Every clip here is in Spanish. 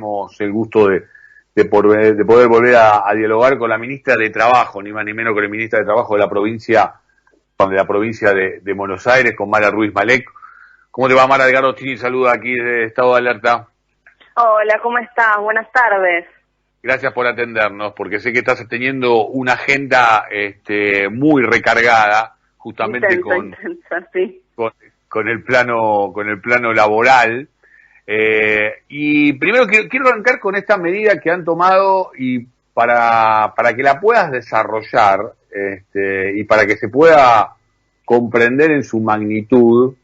tenemos el gusto de poder volver a dialogar con la ministra de Trabajo, ni más ni menos que la ministra de Trabajo de la provincia de Buenos Aires, con Mara Ruiz Malek. ¿Cómo te va, Mara? Edgardo Chini saluda aquí de Estado de Alerta. Hola, ¿cómo estás? Buenas tardes. Gracias por atendernos, porque sé que estás teniendo una agenda muy recargada, justamente intensa, sí. con el plano laboral. Y primero quiero arrancar con esta medida que han tomado y para que la puedas desarrollar y para que se pueda comprender en su magnitud,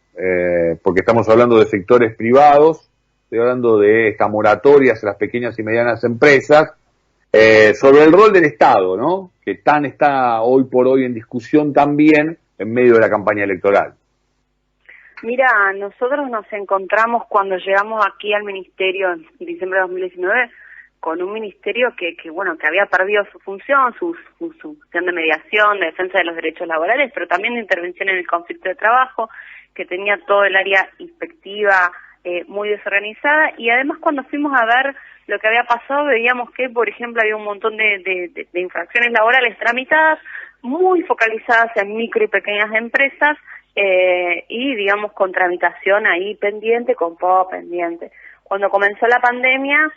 porque estamos hablando de sectores privados, estoy hablando de estas moratorias a las pequeñas y medianas empresas, sobre el rol del Estado, ¿no? Que está hoy por hoy en discusión también en medio de la campaña electoral. Mira, nosotros nos encontramos cuando llegamos aquí al ministerio en diciembre de 2019 con un ministerio que había perdido su función, su función de mediación, de defensa de los derechos laborales, pero también de intervención en el conflicto de trabajo, que tenía todo el área inspectiva muy desorganizada, y además cuando fuimos a ver lo que había pasado veíamos que, por ejemplo, había un montón de infracciones laborales tramitadas, muy focalizadas en micro y pequeñas empresas, y digamos con tramitación ahí pendiente, con pago pendiente. Cuando comenzó la pandemia,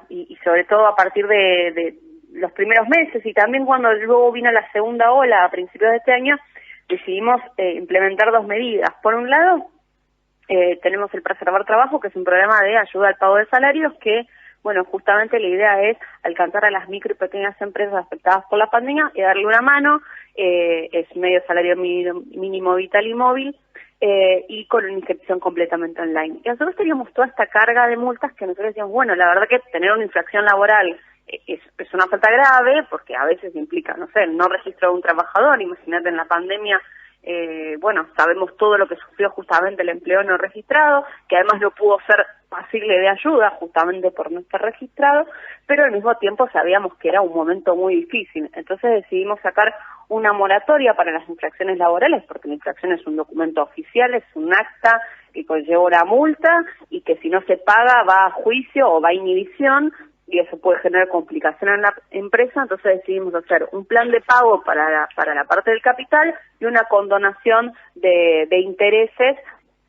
y sobre todo a partir de los primeros meses, y también cuando luego vino la segunda ola a principios de este año, decidimos implementar dos medidas. Por un lado, tenemos el Preservar Trabajo, que es un programa de ayuda al pago de salarios que, justamente la idea es alcanzar a las micro y pequeñas empresas afectadas por la pandemia y darle una mano. Es medio salario mínimo vital y móvil, y con una inscripción completamente online. Y nosotros teníamos toda esta carga de multas que nosotros decíamos, la verdad que tener una infracción laboral es una falta grave, porque a veces implica, el no registro de un trabajador. Imagínate en la pandemia, sabemos todo lo que sufrió justamente el empleo no registrado, que además no pudo ser pasible de ayuda justamente por no estar registrado, pero al mismo tiempo sabíamos que era un momento muy difícil. Entonces decidimos sacar una moratoria para las infracciones laborales, porque la infracción es un documento oficial, es un acta que conlleva una multa y que si no se paga va a juicio o va a inhibición, y eso puede generar complicación en la empresa. Entonces decidimos hacer un plan de pago para la parte del capital y una condonación de intereses,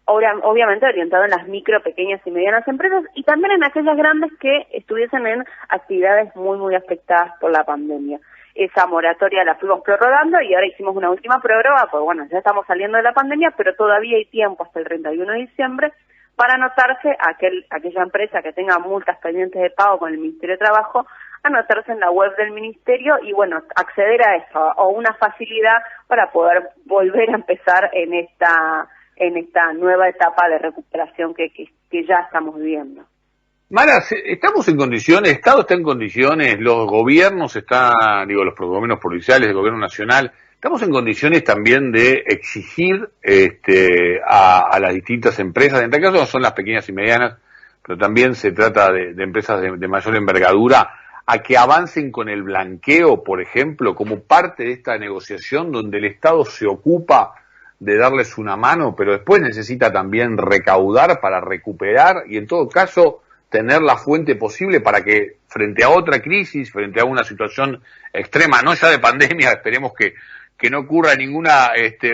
obviamente orientado en las micro, pequeñas y medianas empresas, y también en aquellas grandes que estuviesen en actividades muy, muy afectadas por la pandemia. Esa moratoria la fuimos prorrogando y ahora hicimos una última prórroga, pues ya estamos saliendo de la pandemia, pero todavía hay tiempo hasta el 31 de diciembre para anotarse aquella empresa que tenga multas pendientes de pago con el Ministerio de Trabajo, anotarse en la web del Ministerio y acceder a eso, o una facilidad para poder volver a empezar en esta nueva etapa de recuperación que ya estamos viviendo. Mara, ¿estamos en condiciones, el Estado está en condiciones, los gobiernos los gobiernos provinciales, el gobierno nacional, estamos en condiciones también de exigir a las distintas empresas, en este caso no son las pequeñas y medianas, pero también se trata de empresas de mayor envergadura, a que avancen con el blanqueo, por ejemplo, como parte de esta negociación donde el Estado se ocupa de darles una mano, pero después necesita también recaudar para recuperar y en todo caso tener la fuente posible para que frente a otra crisis, frente a una situación extrema, no ya de pandemia, esperemos que no ocurra ninguna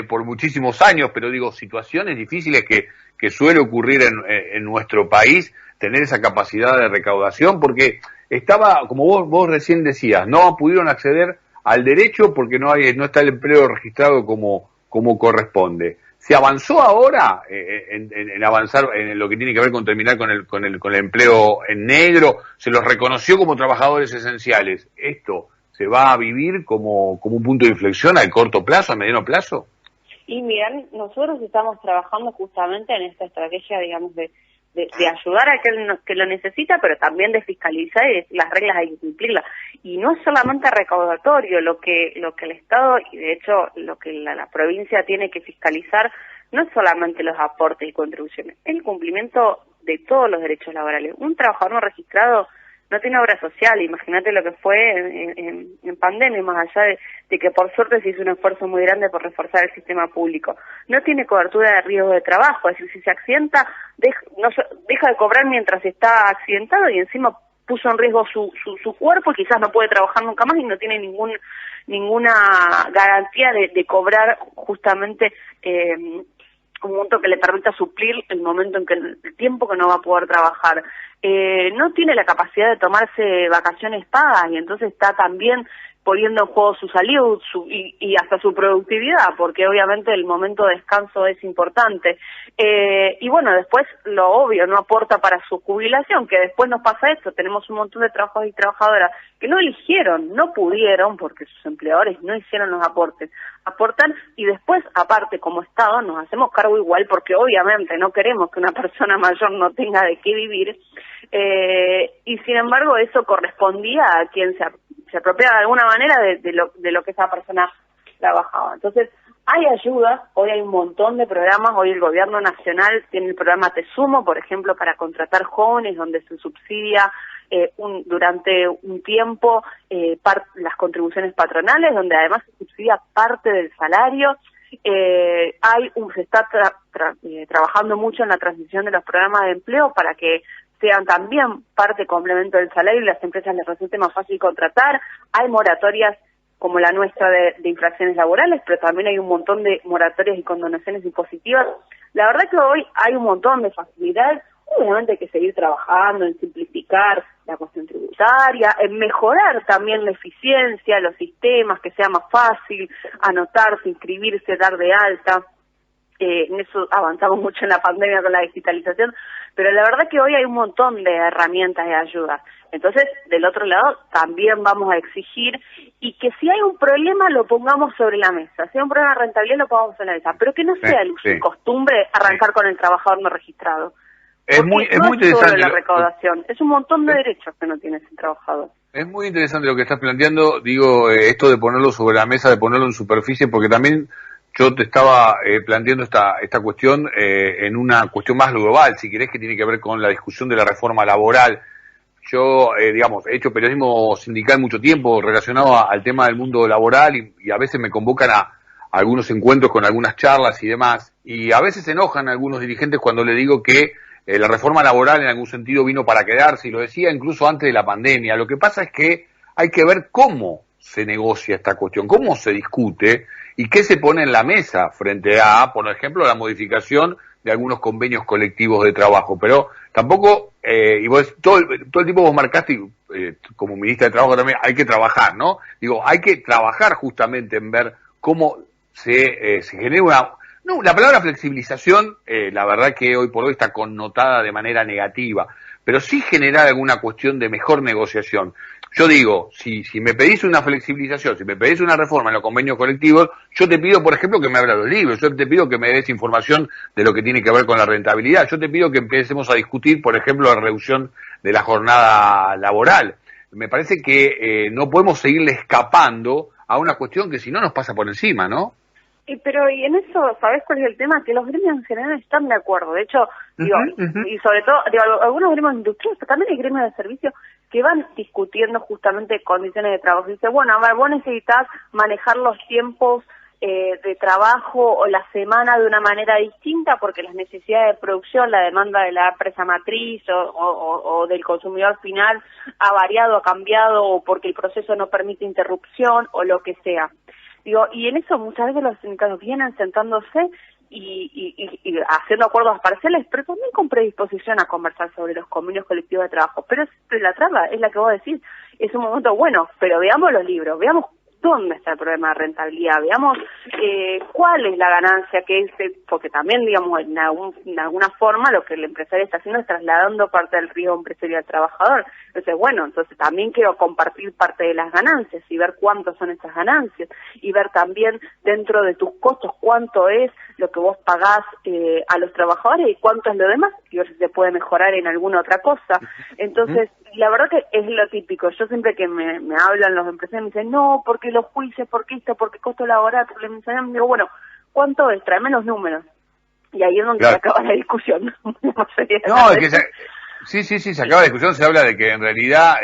por muchísimos años, pero digo, situaciones difíciles que suele ocurrir en nuestro país, tener esa capacidad de recaudación, porque como vos recién decías, no pudieron acceder al derecho porque no está el empleo registrado como corresponde. ¿Se avanzó ahora en avanzar en lo que tiene que ver con terminar con el empleo en negro? ¿Se los reconoció como trabajadores esenciales? ¿Esto se va a vivir como un punto de inflexión a corto plazo, a mediano plazo? Y miren, nosotros estamos trabajando justamente en esta estrategia, digamos, de ayudar a aquel que lo necesita, pero también de fiscalizar y decir las reglas hay que cumplirlas. Y no es solamente recaudatorio, lo que el Estado, y de hecho lo que la provincia tiene que fiscalizar, no es solamente los aportes y contribuciones, es el cumplimiento de todos los derechos laborales. Un trabajador no registrado no tiene obra social. Imagínate lo que fue en pandemia, más allá de que por suerte se hizo un esfuerzo muy grande por reforzar el sistema público. No tiene cobertura de riesgo de trabajo, es decir, si se accidenta, deja de cobrar mientras está accidentado y encima puso en riesgo su cuerpo y quizás no puede trabajar nunca más y no tiene ninguna garantía de cobrar justamente un monto que le permita suplir el momento el tiempo que no va a poder trabajar. No tiene la capacidad de tomarse vacaciones pagas y entonces está también poniendo en juego su salud y hasta su productividad, porque obviamente el momento de descanso es importante. Y bueno, después lo obvio, no aporta para su jubilación, que después nos pasa esto, tenemos un montón de trabajadores y trabajadoras que no eligieron, no pudieron, porque sus empleadores no hicieron los aportes, aportan y después, aparte, como Estado, nos hacemos cargo igual, porque obviamente no queremos que una persona mayor no tenga de qué vivir, y sin embargo eso correspondía a quien se apropiaba de alguna manera de lo que esa persona trabajaba. Entonces, hay ayudas, hoy hay un montón de programas, hoy el gobierno nacional tiene el programa Te Sumo, por ejemplo, para contratar jóvenes, donde se subsidia durante un tiempo las contribuciones patronales, donde además se subsidia parte del salario. Se está trabajando mucho en la transición de los programas de empleo para que sean también parte complemento del salario y las empresas les resulte más fácil contratar. Hay moratorias como la nuestra de infracciones laborales, pero también hay un montón de moratorias y condonaciones impositivas. La verdad que hoy hay un montón de facilidades. Obviamente hay que seguir trabajando en simplificar la cuestión tributaria, en mejorar también la eficiencia, los sistemas, que sea más fácil anotarse, inscribirse, dar de alta. En eso avanzamos mucho en la pandemia con la digitalización, pero la verdad que hoy hay un montón de herramientas y ayudas. Entonces, del otro lado, también vamos a exigir y que si hay un problema lo pongamos sobre la mesa. Si hay un problema de rentabilidad lo pongamos sobre la mesa, pero que no sea el uso y costumbre arrancar con el trabajador no registrado. Es muy interesante solo la recaudación, es un montón de derechos que no tiene ese trabajador. Es muy interesante lo que estás planteando, digo, esto de ponerlo sobre la mesa, de ponerlo en superficie, porque también yo te estaba planteando esta cuestión en una cuestión más global, si querés, que tiene que ver con la discusión de la reforma laboral. Yo, digamos, he hecho periodismo sindical mucho tiempo relacionado al tema del mundo laboral y a veces me convocan a algunos encuentros con algunas charlas y demás, y a veces se enojan algunos dirigentes cuando le digo que la reforma laboral en algún sentido vino para quedarse, y lo decía incluso antes de la pandemia. Lo que pasa es que hay que ver cómo se negocia esta cuestión, cómo se discute y qué se pone en la mesa frente a, por ejemplo, la modificación de algunos convenios colectivos de trabajo. Pero tampoco, y vos, todo el tiempo vos marcaste, como ministra de Trabajo también, hay que trabajar, ¿no? Digo, hay que trabajar justamente en ver cómo se genera una... No, la palabra flexibilización, la verdad que hoy por hoy está connotada de manera negativa, pero sí generar alguna cuestión de mejor negociación. Yo digo, si me pedís una flexibilización, si me pedís una reforma en los convenios colectivos, yo te pido, por ejemplo, que me abras los libros, yo te pido que me des información de lo que tiene que ver con la rentabilidad, yo te pido que empecemos a discutir, por ejemplo, la reducción de la jornada laboral. Me parece que no podemos seguirle escapando a una cuestión que si no nos pasa por encima, ¿no? Pero y en eso, ¿sabés cuál es el tema? Que los gremios en general están de acuerdo. De hecho, digo, y sobre todo, digo, algunos gremios industriales, pero también hay gremios de servicio que van discutiendo justamente condiciones de trabajo. Y dice, bueno, a ver, vos necesitas manejar los tiempos de trabajo o la semana de una manera distinta porque las necesidades de producción, la demanda de la empresa matriz o del consumidor final ha variado, ha cambiado, o porque el proceso no permite interrupción o lo que sea. Digo, y en eso muchas veces los sindicatos vienen sentándose y haciendo acuerdos parciales, pero también con predisposición a conversar sobre los convenios colectivos de trabajo. Pero la traba es la que vos decís, es un momento bueno, pero veamos los libros, veamos dónde está el problema de rentabilidad, veamos cuál es la ganancia que es, porque también, digamos, en alguna forma lo que el empresario está haciendo es trasladando parte del riesgo empresarial al trabajador. Entonces, bueno, entonces también quiero compartir parte de las ganancias y ver cuántos son esas ganancias y ver también dentro de tus costos cuánto es lo que vos pagás a los trabajadores y cuánto es lo demás y ver si se puede mejorar en alguna otra cosa. Entonces, la verdad que es lo típico. Yo siempre que me hablan los empresarios me dicen, no, porque los juicios, porque esto, porque costo laboral, porque me digo, bueno, ¿cuánto es? Tráeme los números. Y ahí es donde se acaba la discusión. No, es que Sí, se acaba de discusión, se habla de que en realidad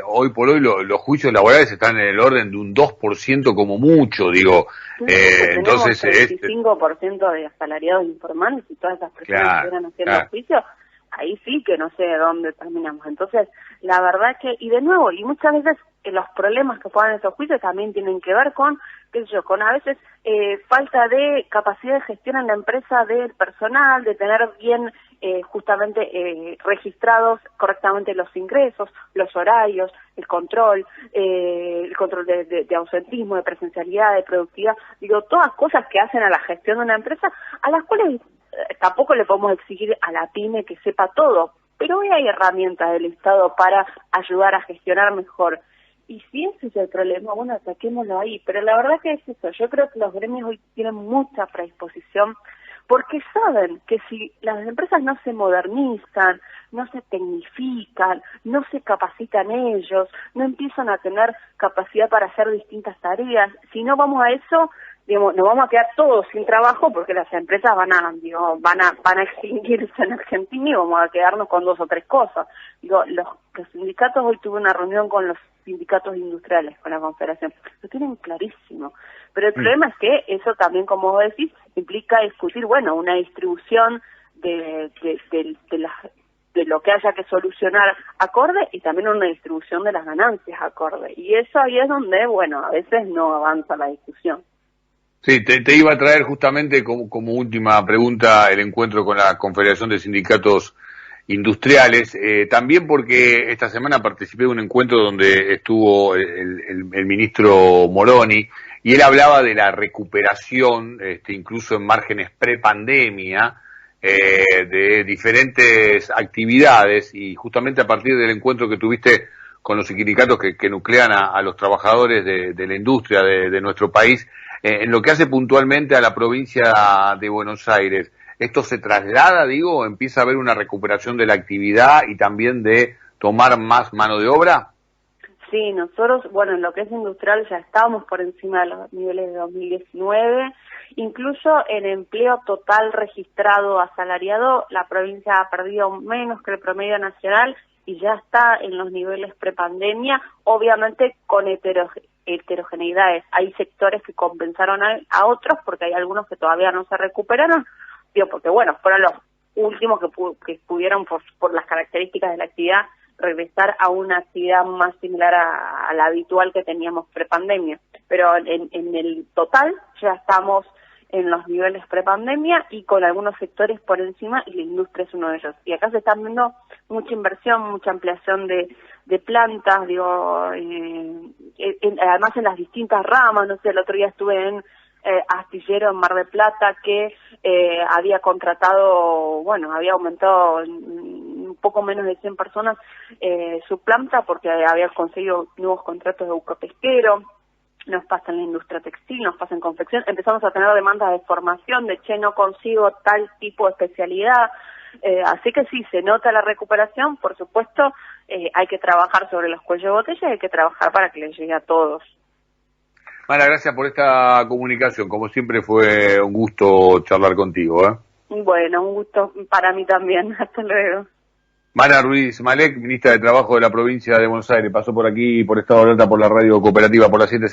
hoy por hoy los juicios laborales están en el orden de un 2% como mucho, digo. Entonces tenemos 35% de asalariados informales y todas esas personas que estuvieran haciendo juicios, ahí sí que no sé de dónde terminamos. Entonces, la verdad que, y de nuevo, y muchas veces los problemas que puedan esos juicios también tienen que ver con, qué sé yo, con a veces falta de capacidad de gestión en la empresa del personal, de tener bien justamente registrados correctamente los ingresos, los horarios, el control de ausentismo, de presencialidad, de productividad, digo, todas cosas que hacen a la gestión de una empresa, a las cuales tampoco le podemos exigir a la pyme que sepa todo, pero hoy hay herramientas del Estado para ayudar a gestionar mejor. Y si ese es el problema, bueno, ataquémoslo ahí. Pero la verdad que es eso, yo creo que los gremios hoy tienen mucha predisposición porque saben que si las empresas no se modernizan, no se tecnifican, no se capacitan ellos, no empiezan a tener capacidad para hacer distintas tareas, si no vamos a eso, digamos, nos vamos a quedar todos sin trabajo porque las empresas van a extinguirse en Argentina y vamos a quedarnos con 2 o 3 cosas. Digo, los sindicatos, hoy tuve una reunión con los sindicatos industriales, con la Confederación, lo tienen clarísimo. Pero el problema es que eso también, como vos decís, implica discutir, bueno, una distribución de lo que haya que solucionar acorde y también una distribución de las ganancias acorde. Y eso ahí es donde, bueno, a veces no avanza la discusión. Sí, te iba a traer justamente como última pregunta el encuentro con la Confederación de Sindicatos Industriales, también porque esta semana participé de un encuentro donde estuvo el ministro Moroni y él hablaba de la recuperación, incluso en márgenes prepandemia, de diferentes actividades, y justamente a partir del encuentro que tuviste con los sindicatos que nuclean a los trabajadores de la industria de nuestro país, en lo que hace puntualmente a la provincia de Buenos Aires, ¿esto se traslada, digo, empieza a haber una recuperación de la actividad y también de tomar más mano de obra? Sí, nosotros, bueno, en lo que es industrial ya estábamos por encima de los niveles de 2019, incluso en empleo total registrado asalariado, la provincia ha perdido menos que el promedio nacional y ya está en los niveles prepandemia, obviamente con heterogeneidades. Hay sectores que compensaron a otros porque hay algunos que todavía no se recuperaron, digo, porque bueno, fueron los últimos que pudieron por las características de la actividad regresar a una actividad más similar a la habitual que teníamos prepandemia. Pero en el total ya estamos en los niveles prepandemia y con algunos sectores por encima, y la industria es uno de ellos. Y acá se está viendo mucha inversión, mucha ampliación de plantas, digo, además en las distintas ramas. No sé, el otro día estuve en Astillero en Mar del Plata, que había contratado, bueno, había aumentado un poco menos de 100 personas su planta porque había conseguido nuevos contratos de buque pesquero. Nos pasa en la industria textil, nos pasa en confección, empezamos a tener demandas de formación, de no consigo tal tipo de especialidad, así que sí, se nota la recuperación, por supuesto, hay que trabajar sobre los cuellos de botella y hay que trabajar para que les llegue a todos. Mara, gracias por esta comunicación, como siempre fue un gusto charlar contigo. Bueno, un gusto para mí también, hasta luego. Mara Ruiz Malek, ministra de Trabajo de la provincia de Buenos Aires, pasó por aquí, por Estado de Alerta, por la radio cooperativa, por la 7.